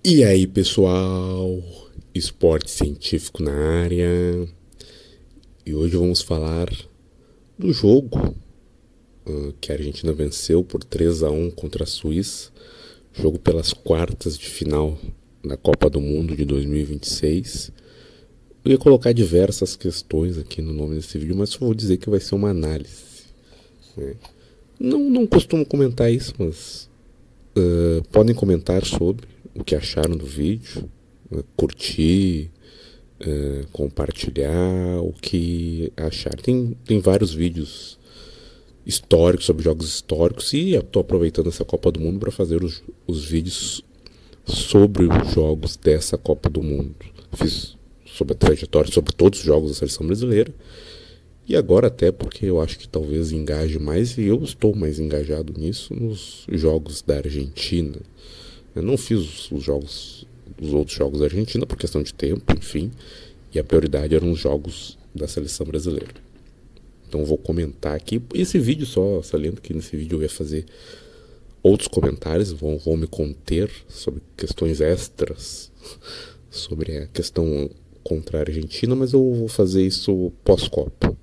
E aí, pessoal? Esporte científico na área. E hoje vamos falar do jogo que a Argentina venceu por 3-1 contra a Suíça. Jogo pelas quartas de final da Copa do Mundo de 2026. Eu ia colocar diversas questões aqui no nome desse vídeo, mas só vou dizer que vai ser uma análise, né? Não costumo comentar isso, mas podem comentar sobre o que acharam do vídeo, curtir, compartilhar o que achar. Tem vários vídeos históricos sobre jogos históricos e estou aproveitando essa Copa do Mundo para fazer os vídeos sobre os jogos dessa Copa do Mundo. Fiz sobre a trajetória, sobre todos os jogos da seleção brasileira. E agora até porque eu acho que talvez engaje mais, e eu estou mais engajado nisso, nos jogos da Argentina. Eu não fiz os outros jogos da Argentina por questão de tempo, enfim, e a prioridade eram os jogos da seleção brasileira. Então vou comentar aqui. Esse vídeo só, saliento que nesse vídeo eu ia fazer outros comentários, vou me conter sobre questões extras, sobre a questão contra a Argentina, mas eu vou fazer isso pós-Copa.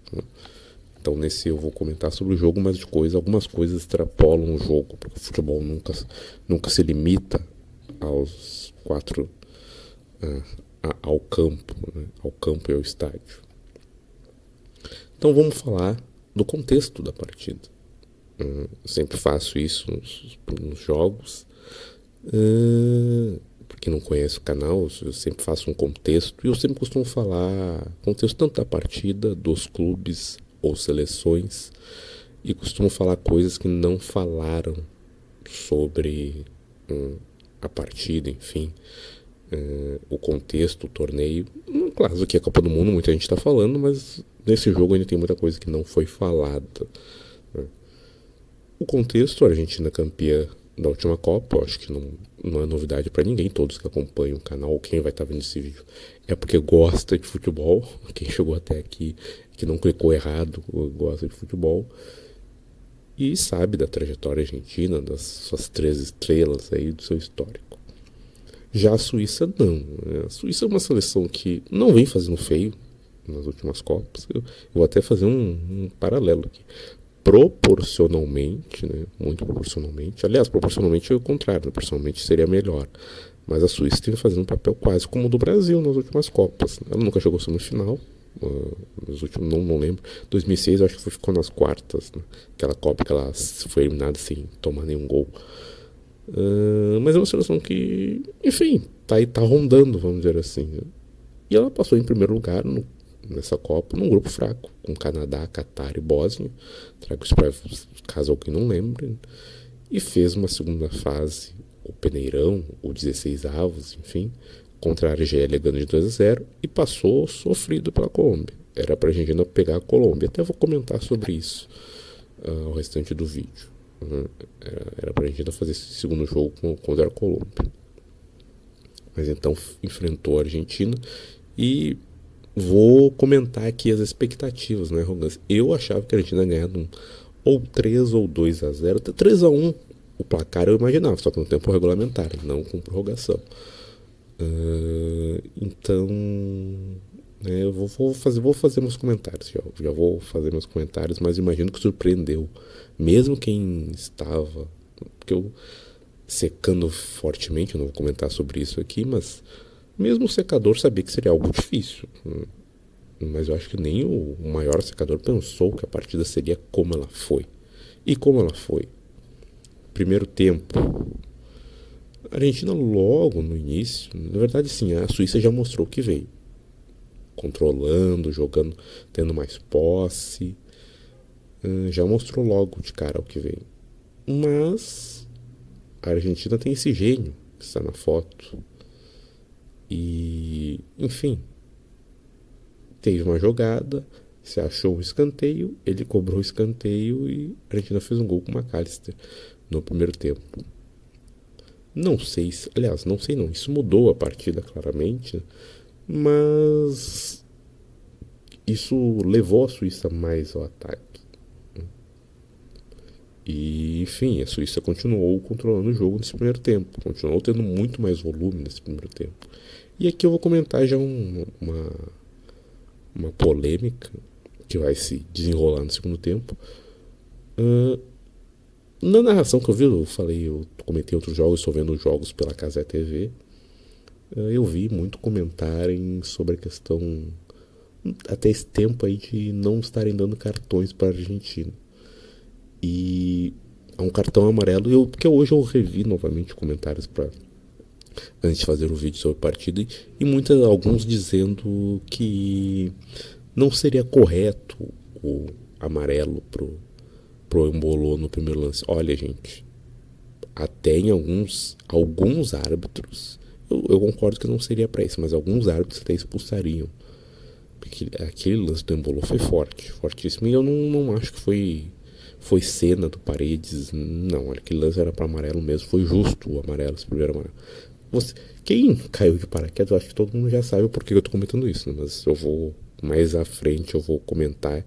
Então nesse eu vou comentar sobre o jogo, mas algumas coisas extrapolam o jogo, porque o futebol nunca se limita aos quatro, ao campo, né? Ao campo e ao estádio. Então vamos falar do contexto da partida. Eu sempre faço isso nos jogos. Para quem não conhece o canal, eu sempre faço um contexto e eu sempre costumo falar contexto tanto da partida, dos clubes ou seleções, e costumo falar coisas que não falaram sobre a partida, enfim, o contexto, o torneio. Claro que é a Copa do Mundo, muita gente está falando, mas nesse jogo ainda tem muita coisa que não foi falada. O contexto, a Argentina campeã da última Copa, eu acho que não é novidade para ninguém, todos que acompanham o canal, quem vai estar vendo esse vídeo, é porque gosta de futebol, quem chegou até aqui, que não clicou errado, gosta de futebol, e sabe da trajetória argentina, das suas 13 estrelas aí, do seu histórico. Já a Suíça não. A Suíça é uma seleção que não vem fazendo feio nas últimas Copas. Eu vou até fazer um paralelo aqui. Proporcionalmente, né, muito proporcionalmente, aliás, proporcionalmente é o contrário, proporcionalmente seria melhor, mas a Suíça esteve fazendo um papel quase como o do Brasil nas últimas Copas. Ela nunca chegou à semifinal, nos últimos, não lembro, 2006 eu acho que ficou nas quartas, né, aquela Copa que ela foi eliminada sem tomar nenhum gol. Mas é uma seleção que, enfim, tá aí, tá rondando, vamos dizer assim, né? E ela passou em primeiro lugar nessa Copa, num grupo fraco, com Canadá, Catar e Bósnia. Trago isso para caso alguém não lembre. E fez uma segunda fase, o Peneirão, o 16 avos, enfim, contra a Argélia, ganhando de 2-0, e passou sofrido pela Colômbia. Era para a Argentina pegar a Colômbia. Até vou comentar sobre isso ao restante do vídeo. Era para a Argentina fazer esse segundo jogo contra a Colômbia. Mas então enfrentou a Argentina e vou comentar aqui as expectativas, né, Rogan? Eu achava que a Argentina ia ganhar ou 3 ou 2-0. 3-1 o placar eu imaginava, só que no tempo regulamentar, não com prorrogação. Então, né, eu vou fazer meus comentários. Já vou fazer meus comentários, mas imagino que surpreendeu. Mesmo quem estava. Porque eu secando fortemente, eu não vou comentar sobre isso aqui, mas mesmo o secador sabia que seria algo difícil. Mas eu acho que nem o maior secador pensou que a partida seria como ela foi. E como ela foi? Primeiro tempo, a Argentina logo no início, na verdade sim, a Suíça já mostrou que veio. Controlando, jogando, tendo mais posse. Já mostrou logo de cara o que veio. Mas a Argentina tem esse gênio que está na foto. E, enfim, teve uma jogada, se achou um escanteio, ele cobrou o escanteio e a Argentina fez um gol com o McAllister no primeiro tempo. Não sei se, aliás, não sei não, isso mudou a partida claramente, mas isso levou a Suíça mais ao ataque. E, enfim, a Suíça continuou controlando o jogo nesse primeiro tempo, continuou tendo muito mais volume nesse primeiro tempo. E aqui eu vou comentar já uma polêmica que vai se desenrolar no segundo tempo. Ah, na narração que eu vi, eu comentei outros jogos, estou vendo jogos pela Casa TV. Eu vi muito comentarem sobre a questão, até esse tempo aí, de não estarem dando cartões para a Argentina. E há um cartão amarelo, porque hoje eu revi novamente comentários para antes de fazer o vídeo sobre a partida, e alguns dizendo que não seria correto o amarelo pro Embolou no primeiro lance. Olha, gente, até em alguns árbitros, eu concordo que não seria para isso, mas alguns árbitros até expulsariam. Porque aquele lance do Embolou foi forte, fortíssimo, e eu não acho que foi cena do Paredes, não, aquele lance era para amarelo mesmo, foi justo o amarelo, esse primeiro amarelo. Quem caiu de paraquedas, eu acho que todo mundo já sabe o porquê que eu tô comentando isso, né? Mas eu vou, mais à frente, eu vou comentar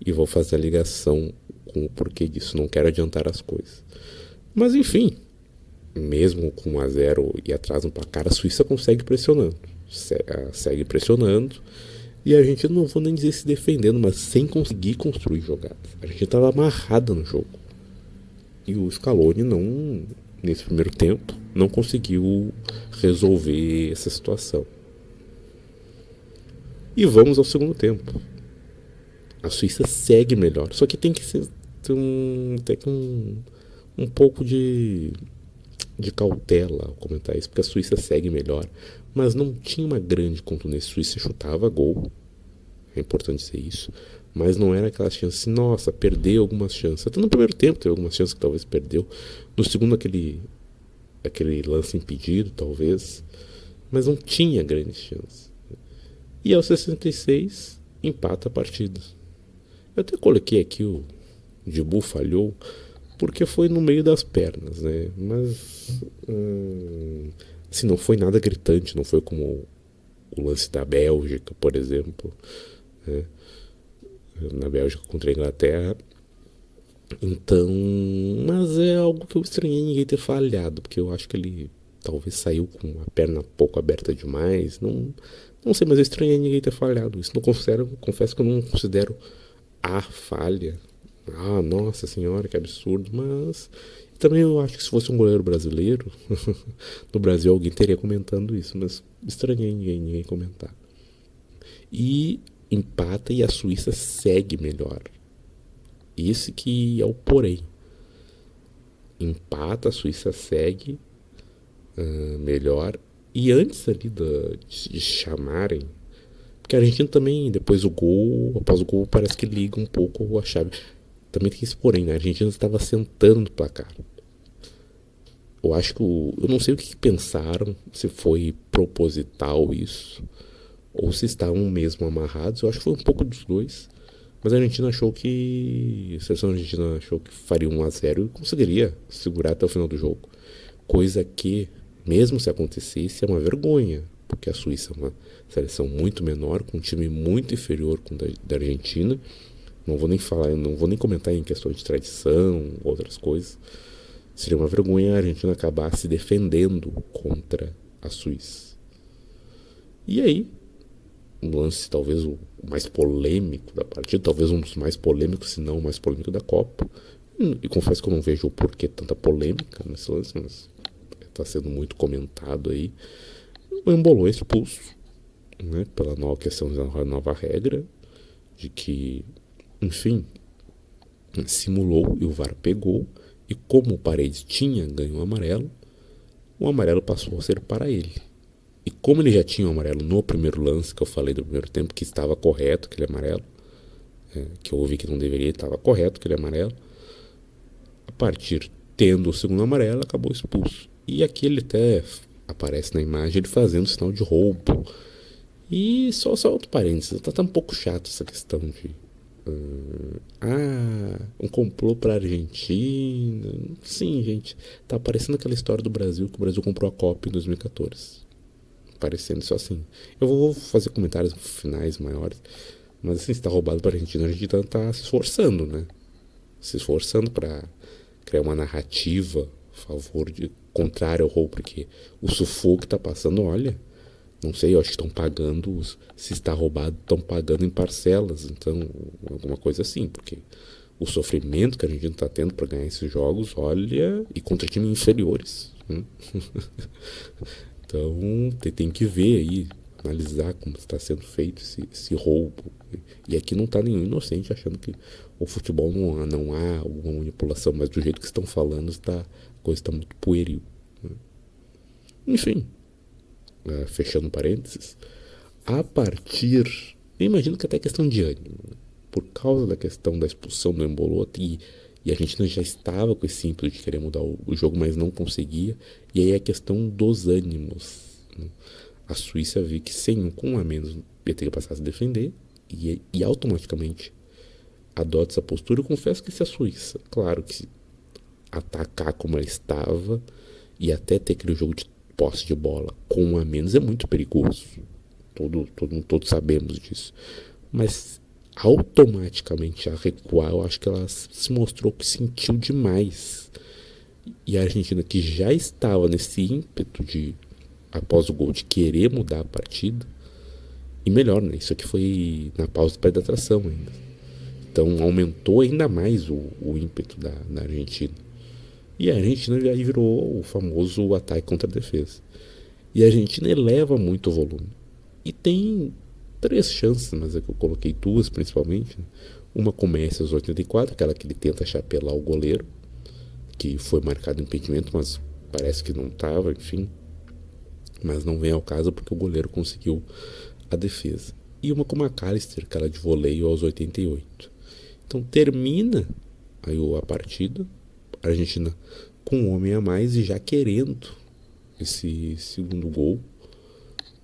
e vou fazer a ligação com o porquê disso, não quero adiantar as coisas. Mas enfim, mesmo com 1-0 e atrás no placar, a Suíça consegue pressionando, segue pressionando, e a gente não vou nem dizer se defendendo, mas sem conseguir construir jogadas. A gente estava amarrada no jogo. E o Scaloni nesse primeiro tempo, não conseguiu resolver essa situação. E vamos ao segundo tempo. A Suíça segue melhor, só que tem que ter um pouco de cautela ao comentar isso, porque a Suíça segue melhor, mas não tinha uma grande contundência. A Suíça chutava gol, é importante dizer isso, mas não era aquela chance, nossa, perdeu algumas chances. Até no primeiro tempo teve algumas chances que talvez perdeu. No segundo, aquele lance impedido, talvez, mas não tinha grandes chances. E aos 66, empata a partida. Eu até coloquei aqui o Dibu falhou, porque foi no meio das pernas, né? Mas assim, não foi nada gritante, não foi como o lance da Bélgica, por exemplo, né? Na Bélgica contra a Inglaterra. Então, mas é algo que eu estranhei ninguém ter falhado, porque eu acho que ele talvez saiu com a perna pouco aberta demais, não sei, mas eu estranhei ninguém ter falhado. Isso não confesso que eu não considero a falha. Ah, nossa senhora, que absurdo, mas também eu acho que se fosse um goleiro brasileiro, no Brasil alguém teria comentando isso, mas estranhei ninguém comentar. E empata e a Suíça segue melhor. Esse que é o porém. Empata, a Suíça segue melhor. E antes ali de chamarem, porque a Argentina também, após o gol, parece que liga um pouco a chave. Também tem esse porém, né? A Argentina estava sentando no placar. Eu acho que eu não sei o que pensaram, se foi proposital isso, ou se estavam mesmo amarrados. Eu acho que foi um pouco dos dois. Mas a seleção argentina achou que faria 1-0 e conseguiria segurar até o final do jogo. Coisa que, mesmo se acontecesse, é uma vergonha. Porque a Suíça é uma seleção muito menor, com um time muito inferior com o da Argentina. Não vou nem comentar em questão de tradição, outras coisas. Seria uma vergonha a Argentina acabar se defendendo contra a Suíça. E aí, um lance talvez o mais polêmico da partida, talvez um dos mais polêmicos, se não o mais polêmico da Copa. E confesso que eu não vejo o porquê tanta polêmica nesse lance, mas está sendo muito comentado aí. O Embolou é expulso, né, pela nova questão da nova regra, de que, enfim, simulou e o VAR pegou, e como o Paredes tinha ganho o amarelo passou a ser para ele. E como ele já tinha o amarelo no primeiro lance, que eu falei do primeiro tempo, que estava correto aquele amarelo, que eu ouvi que não deveria, estava correto aquele amarelo, a partir tendo o segundo amarelo, acabou expulso. E aqui ele até aparece na imagem ele fazendo sinal de roubo. E só outro parênteses, tá um pouco chato essa questão de um complô pra Argentina. Sim, gente, tá parecendo aquela história do Brasil, que o Brasil comprou a Copa em 2014. Parecendo isso assim. Eu vou fazer comentários finais maiores, mas assim, se tá roubado pra Argentina, a Argentina tá se esforçando, né? Se esforçando pra criar uma narrativa a favor de contrário ao roubo, porque o sufoco que tá passando, olha, não sei, eu acho que estão pagando, se está roubado, estão pagando em parcelas, então, alguma coisa assim, porque o sofrimento que a gente está tendo para ganhar esses jogos, olha, e contra times inferiores. Então, tem que ver aí, analisar como está sendo feito esse roubo. E aqui não está nenhum inocente achando que o futebol não há alguma manipulação, mas do jeito que estão falando, a coisa está muito pueril. Enfim, fechando parênteses, a partir, eu imagino que até questão de ânimo, por causa da questão da expulsão do Emboloto, e a Argentina já estava com esse ímpeto de querer mudar o jogo, mas não conseguia, e aí a questão dos ânimos, né? A Suíça viu que com um a menos ia ter que passar a se defender, e automaticamente adota essa postura. Eu confesso que se a Suíça, claro que atacar como ela estava, e até ter aquele jogo de posse de bola com um a menos é muito perigoso. Todos sabemos disso. Mas automaticamente a recuar, eu acho que ela se mostrou que sentiu demais. E a Argentina, que já estava nesse ímpeto de, após o gol, de querer mudar a partida, e melhor, né? Isso aqui foi na pausa da atração ainda. Então aumentou ainda mais o ímpeto da Argentina. E a Argentina já virou o famoso ataque contra a defesa. E a Argentina eleva muito o volume. E tem 3 chances, mas é que eu coloquei 2 principalmente. Uma começa aos 84, aquela que ele tenta chapelar o goleiro, que foi marcado impedimento, mas parece que não estava, enfim. Mas não vem ao caso porque o goleiro conseguiu a defesa. E uma com o McAllister, aquela de voleio aos 88. Então termina aí a partida, a Argentina com um homem a mais e já querendo esse segundo gol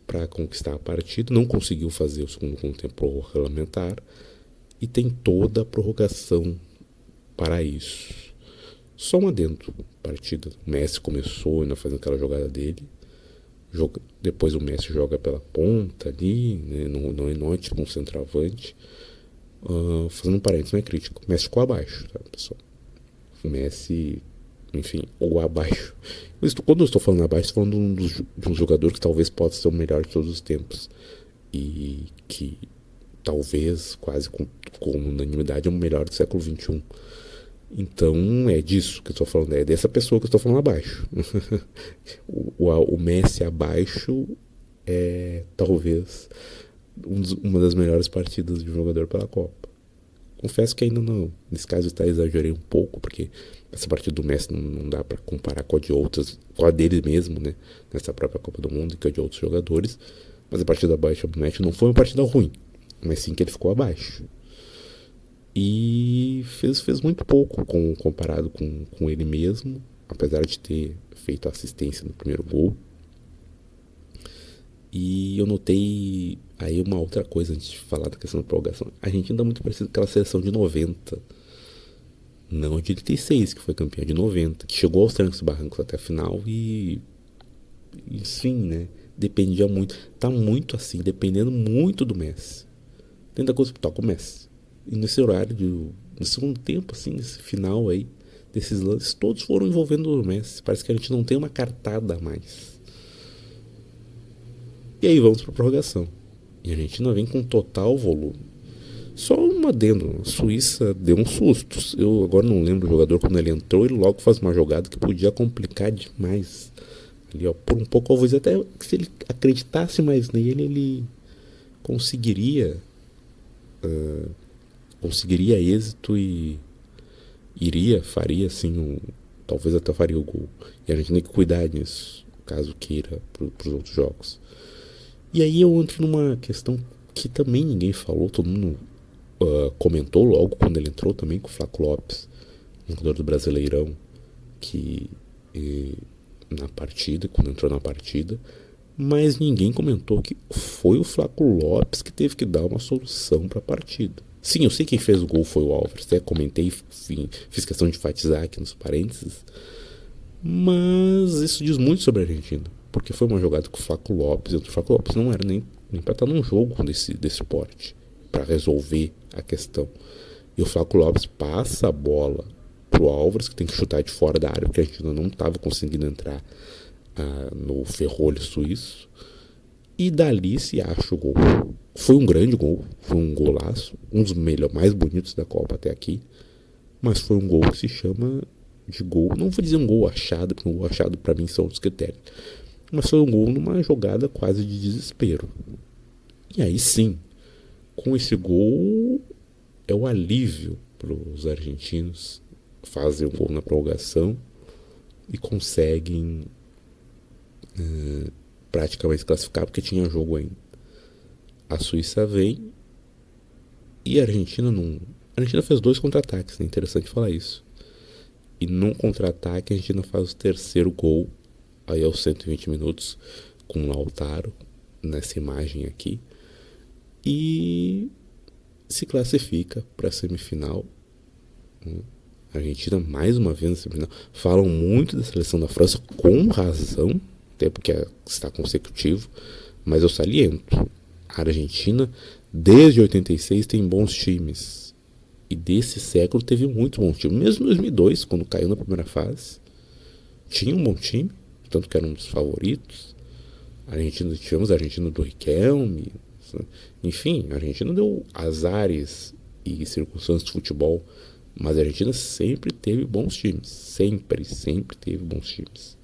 para conquistar a partida. Não conseguiu fazer o segundo com o tempo regulamentar e tem toda a prorrogação para isso. Só um adendo, partida. O Messi começou ainda fazendo aquela jogada dele. Depois o Messi joga pela ponta ali, né, não é tipo um centroavante. Fazendo um parênteses, não é crítico. O Messi ficou abaixo, tá, pessoal? O Messi, enfim, ou abaixo. Quando eu estou falando abaixo, estou falando de um jogador que talvez possa ser o melhor de todos os tempos. E que talvez, quase com unanimidade, é o melhor do século XXI. Então é disso que eu estou falando, é dessa pessoa que eu estou falando abaixo. o Messi abaixo é talvez uma das melhores partidas de um jogador pela Copa. Confesso que ainda não, nesse caso exagerei um pouco, porque essa partida do Messi não dá para comparar com a de outras, com a dele mesmo, né, nessa própria Copa do Mundo e com a de outros jogadores. Mas a partida abaixo do Messi não foi uma partida ruim, mas sim que ele ficou abaixo. E fez muito pouco comparado com ele mesmo, apesar de ter feito a assistência no primeiro gol. E eu notei aí uma outra coisa antes de falar da questão da prorrogação. A gente ainda é muito parecido com aquela seleção de 90, não de 86, que foi campeã, de 90, que chegou aos trancos e barrancos até a final e sim, né, dependia muito, tá muito assim, dependendo muito do Messi. Tenta coisa que toca o Messi. E nesse horário, no segundo tempo, assim, nesse final aí, desses lances, todos foram envolvendo o Messi. Parece que a gente não tem uma cartada a mais. E aí vamos para a prorrogação. E a Argentina vem com total volume. Só um adendo, a Suíça deu um susto. Eu agora não lembro o jogador, quando ele entrou, ele logo faz uma jogada que podia complicar demais. Ali, ó, por um pouco, talvez até se ele acreditasse mais nele, ele conseguiria êxito e faria assim, talvez até faria o gol. E a gente tem que cuidar nisso, caso queira, para os outros jogos. E aí eu entro numa questão que também ninguém falou, todo mundo comentou logo quando ele entrou também, com o Flaco Lopes, um jogador do Brasileirão, que na partida, quando entrou na partida, mas ninguém comentou que foi o Flaco Lopes que teve que dar uma solução para a partida. Sim, eu sei que quem fez o gol foi o Álvares, até comentei, enfim, fiz questão de enfatizar aqui nos parênteses, mas isso diz muito sobre a Argentina, porque foi uma jogada com o Flaco Lopes, e o Flaco Lopes não era nem para estar num jogo desse porte, para resolver a questão. E o Flaco Lopes passa a bola pro Álvares, que tem que chutar de fora da área, porque a Argentina não estava conseguindo entrar no ferrolho suíço. E dali se acha o gol. Foi um grande gol, foi um golaço, um dos mais bonitos da Copa até aqui. Mas foi um gol que se chama de gol. Não vou dizer um gol achado, porque um gol achado para mim são outros critérios. Mas foi um gol numa jogada quase de desespero. E aí sim, com esse gol é o alívio para os argentinos. Fazem o gol na prorrogação e conseguem praticamente classificar, porque tinha jogo ainda. A Suíça vem e a Argentina não. A Argentina fez 2 contra-ataques, é interessante falar isso. E num contra-ataque a Argentina faz o terceiro gol, aí aos 120 minutos, com o Lautaro, nessa imagem aqui. E se classifica para a semifinal. A Argentina, mais uma vez na semifinal. Falam muito da seleção da França, com razão, até porque está consecutivo, mas eu saliento. A Argentina, desde 86, tem bons times. E desse século teve muito bom time. Mesmo em 2002, quando caiu na primeira fase, tinha um bom time, tanto que era um dos favoritos. A Argentina, tivemos a Argentina do Riquelme. Enfim, a Argentina deu azares e circunstâncias de futebol, mas a Argentina sempre teve bons times. Sempre teve bons times.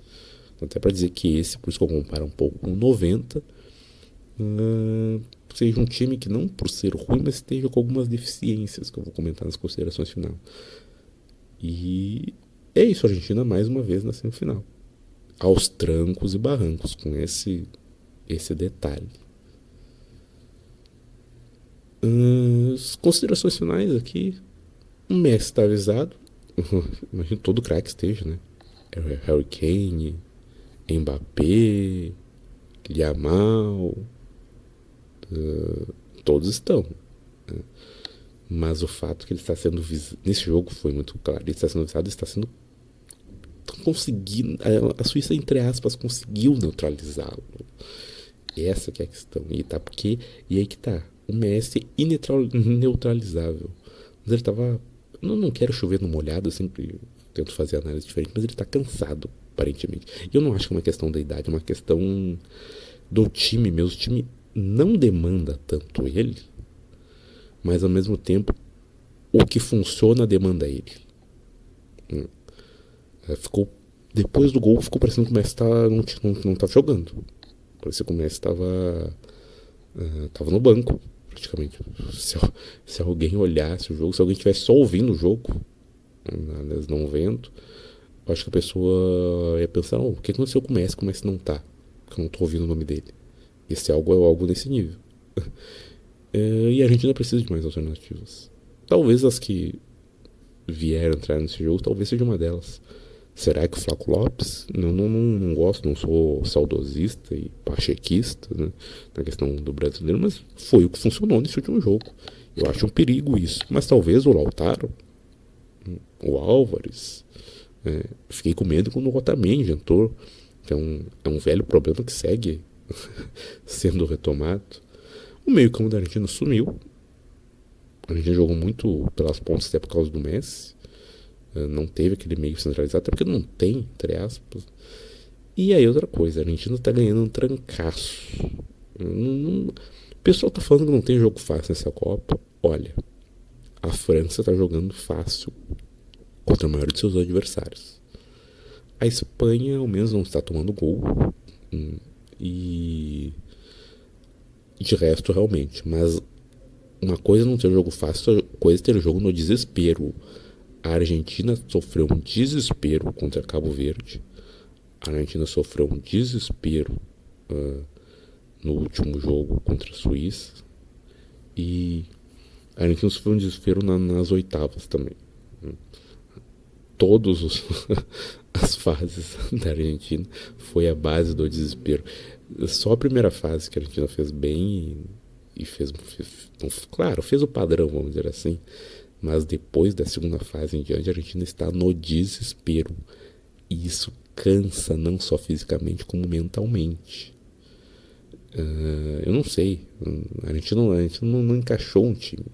Até para dizer que esse, por isso que eu comparo um pouco com 90, seja um time que não por ser ruim, mas esteja com algumas deficiências que eu vou comentar nas considerações final. E é isso, a Argentina mais uma vez na semifinal, aos trancos e barrancos, com esse detalhe. As considerações finais aqui. O Messi está avisado. Imagino todo craque esteja, né? Harry Kane, Mbappé, Yamal, todos estão. Mas o fato que ele está sendo visado nesse jogo foi muito claro. Ele está sendo visado, está sendo conseguindo. A Suíça, entre aspas, conseguiu neutralizá-lo. Essa que é a questão. E aí que tá. O Messi ineutralizável. Mas ele tava. Não quero chover no molhado, eu sempre tento fazer análise diferente, mas ele tá cansado, aparentemente. E eu não acho que é uma questão da idade, é uma questão do time mesmo. O time não demanda tanto ele, mas ao mesmo tempo o que funciona demanda ele. Depois do gol ficou parecendo que o Messi não tava jogando. Parecia que o Messi tava no banco, praticamente. Se alguém olhasse o jogo, se alguém estivesse só ouvindo o jogo, aliás, não vendo, eu acho que a pessoa ia pensar: o que aconteceu com o Messi? Como é que não tá? Porque eu não tô ouvindo o nome dele. Esse algo é algo nesse nível. E a gente ainda precisa de mais alternativas. Talvez as que vieram entrar nesse jogo, talvez seja uma delas. Será que o Flaco Lopes? Não gosto, não sou saudosista e pachequista, né, na questão do brasileiro, mas foi o que funcionou nesse último jogo. Eu acho um perigo isso. Mas talvez o Lautaro, o Álvares, fiquei com medo quando o Otamendi entrou. Então é um velho problema que segue sendo retomado. O meio-campo da Argentina sumiu. A Argentina jogou muito pelas pontas, até por causa do Messi. Não teve aquele meio centralizado, até porque não tem, entre aspas. E aí outra coisa, a Argentina tá ganhando um trancaço. O pessoal tá falando que não tem jogo fácil nessa Copa. Olha, a França tá jogando fácil contra o maior de seus adversários. A Espanha ao menos não está tomando gol. E de resto realmente. Mas uma coisa é não ter jogo fácil, outra coisa é ter jogo no desespero. A Argentina sofreu um desespero contra Cabo Verde. A Argentina sofreu um desespero no último jogo contra a Suíça. E a Argentina sofreu um desespero nas oitavas também. Todas as fases da Argentina foi a base do desespero. Só a primeira fase que a Argentina fez bem e fez claro, fez o padrão, vamos dizer assim. Mas depois da segunda fase em diante, a Argentina está no desespero. E isso cansa não só fisicamente, como mentalmente. Eu não sei. A Argentina não encaixou um time.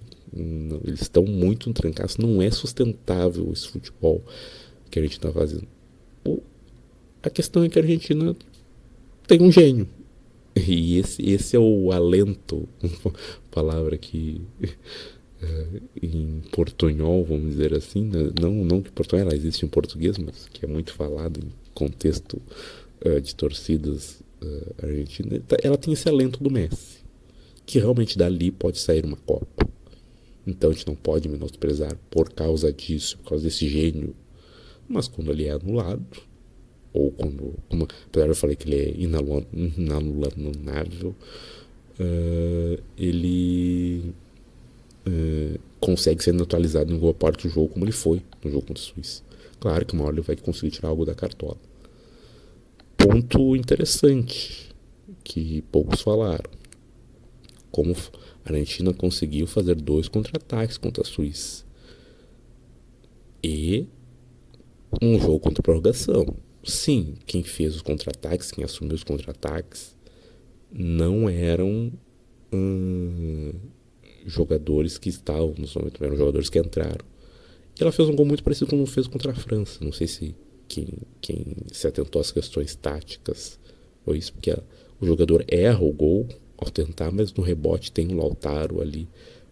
Eles estão muito trancados. Não é sustentável esse futebol que a gente está fazendo. A questão é que a Argentina tem um gênio. E esse é o alento, palavra que em portunhol, vamos dizer assim, né? Não que portunhol ela existe em português, mas que é muito falado em contexto de torcidas argentinas. Ela tem esse alento do Messi, que realmente dali pode sair uma Copa. Então a gente não pode menosprezar por causa disso, por causa desse gênio. Mas quando ele é anulado, ou quando, apesar de eu falei que ele é inanulável, ele consegue ser neutralizado em boa parte do jogo, como ele foi no jogo contra a Suíça. Claro que uma hora ele vai conseguir tirar algo da cartola. Ponto interessante que poucos falaram: como a Argentina conseguiu fazer 2 contra-ataques contra a Suíça e um jogo contra a prorrogação. Sim, quem fez os contra-ataques, quem assumiu os contra-ataques, não eram jogadores que estavam nos momentos, eram jogadores que entraram. E ela fez um gol muito parecido com o que fez contra a França. Não sei se quem se atentou às questões táticas ou isso, porque o jogador erra o gol ao tentar, mas no rebote tem um Lautaro ali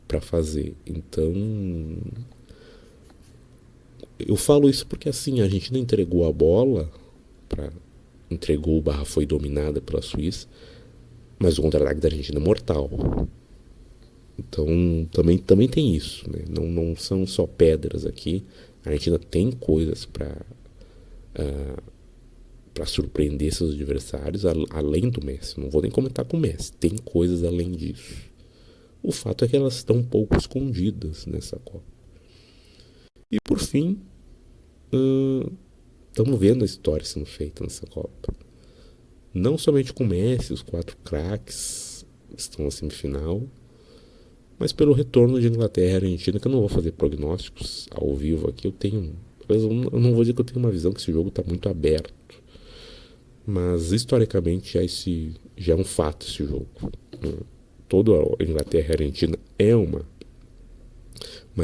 para fazer. Então, eu falo isso porque assim, a Argentina entregou a bola, entregou o barra, foi dominada pela Suíça, mas o contra-ataque da Argentina é mortal. Então também tem isso, né? Não são só pedras aqui. A Argentina tem coisas para surpreender seus adversários, além do Messi. Não vou nem comentar com o Messi, tem coisas além disso. O fato é que elas estão um pouco escondidas nessa Copa. E por fim, estamos vendo a história sendo feita nessa Copa. Não somente com o Messi, os 4 craques estão na semifinal, mas pelo retorno de Inglaterra e Argentina, que eu não vou fazer prognósticos ao vivo aqui. Eu não vou dizer que eu tenho uma visão que esse jogo está muito aberto, mas historicamente já é um fato esse jogo. Toda a Inglaterra e a Argentina é uma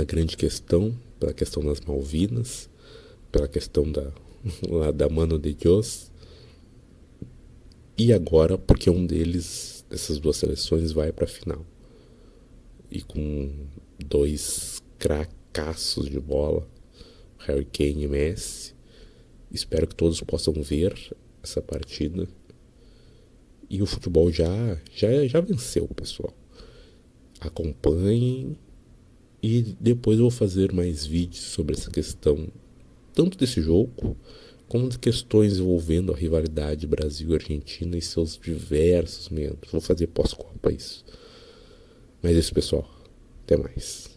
grande questão, pela questão das Malvinas, pela questão da Mano de Dios, e agora porque dessas 2 seleções vai para a final. E com 2 cracaços de bola, Harry Kane e Messi. Espero que todos possam ver essa partida. E o futebol já venceu, pessoal. Acompanhem. E depois eu vou fazer mais vídeos sobre essa questão, tanto desse jogo, como de questões envolvendo a rivalidade Brasil e Argentina e seus diversos membros. Vou fazer pós-Copa isso. Mas é isso, pessoal. Até mais.